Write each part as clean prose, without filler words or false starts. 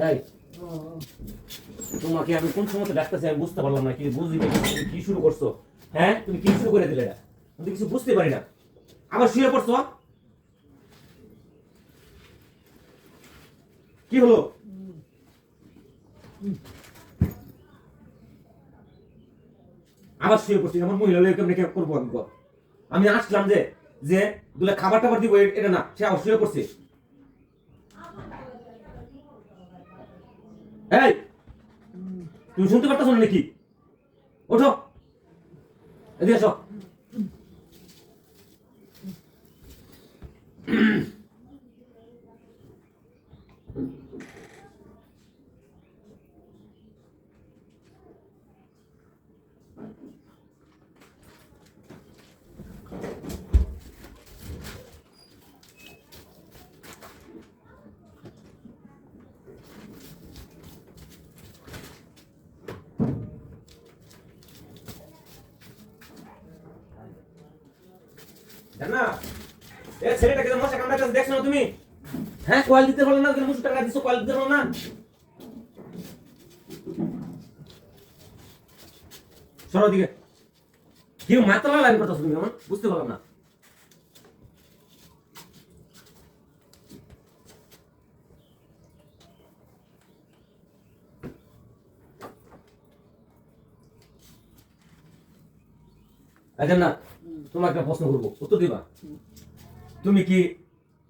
এই তোমাকে আমি কোন সময় ডাকতেছি আমি বুঝতে পারলাম না, কি বুঝলি তুমি কি শুরু করছো? হ্যাঁ তুমি কি শুরু করে দিলে? আমি কিছু বুঝতে পারি না, আবার শুয়ে পড়ছো। কি হলো? আবার শুয়ে পড়ছি, আমার মহিলা লোক কেমন করবো আমি? আমি আসলাম যে যে দুলে খাবার টাবার দিব এটা না, সে আবার শুয়ে পড়ছে। এই তুমি শুনতে পারতেছো না নাকি? ওঠো, এদিকে আসো। জানা এ ছেলেটাকে মশা কামড়াচ্ছে দেখছো না তুমি? হ্যাঁ কোয়াল দিতে পারলো না, মুসুর টাকা দিছো, কোয়াল দিতে পারলো না। সরো দিকে। কি মাতলা লাইন করতেছো তুমি? আমার বুঝতে পারলাম না। আচ্ছা না, তোমাকে একটা প্রশ্ন করবো, উত্তর দিবা। তুমি কি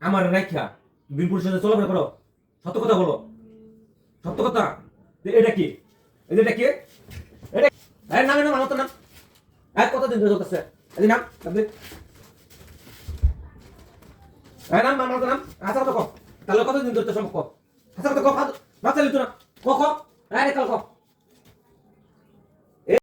আমার রাখা বিনপুরের সাথে চলাফেরা করো? সত্য কথা বলো, সত্য কথা। এটা কি? এটা কি? এটা এর নামে নাম আমার তো নাম। এক কতদিন ধরে চলতেছে? এই নাম আপনি এই নাম আমার তো নাম। আচ্ছা কথা কও, তাহলে কতদিন ধরে সম্পর্ক? আচ্ছা কথা কও, না চাইলে তো না কও কও। এই কাল কও।